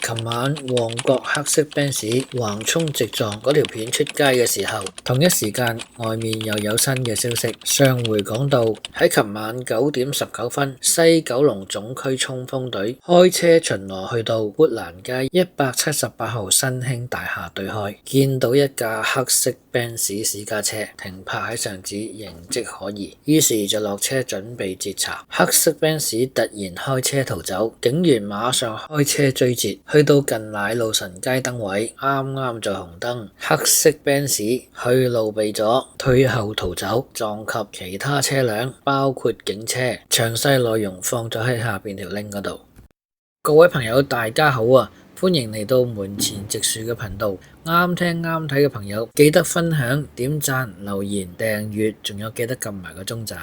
琴晚旺角黑色 Benz 橫衝直撞嗰條片出街嘅時候，同一時間外面又有新嘅消息。上回講到喺琴晚9:19，西九龍總區衝鋒隊開車巡邏去到砵蘭街178號新興大廈對開，見到一架黑色 Benz 私家車停泊喺上址，形跡可疑，於是就落車準備截查。黑色 Benz 突然開車逃走，警員馬上開車追截，去到近奶路臣街燈位，啱啱在紅燈，黑色 Benz 去路避咗，退後逃走，撞及其他車輛，包括警車。詳細內容放咗喺下邊條 link 嗰度。各位朋友大家好啊，歡迎嚟到門前直樹嘅頻道。啱聽啱睇嘅朋友記得分享、點讚、留言、訂閱，仲有記得撳埋個鐘仔。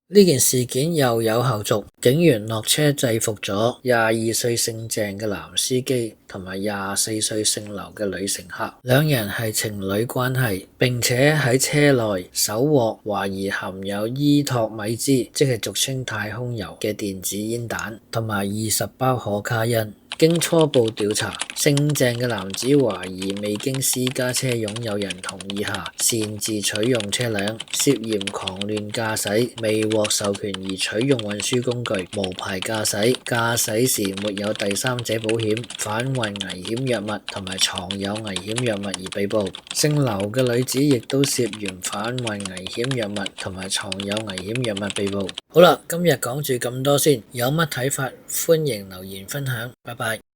呢件事件又有後續，警員落車制服咗22歲姓鄭嘅男司機同埋24歲姓劉嘅女乘客，兩人係情侶關係，並且喺車內搜獲懷疑含有伊托米茲，即係俗稱太空油嘅電子煙彈，同埋20包可卡因。經初步調查，姓鄭嘅男子懷疑未經私家車擁有人同意下擅自取用車輛，涉嫌狂亂駕駛、未獲授權而取用運輸工具、無牌駕駛、駕駛時沒有第三者保險、販運危險藥物同埋藏有危險藥物而被捕。姓劉嘅女子亦都涉嫌販運危險藥物同埋藏有危險藥物被捕。好啦，今日講住咁多先，有乜睇法歡迎留言分享，拜拜。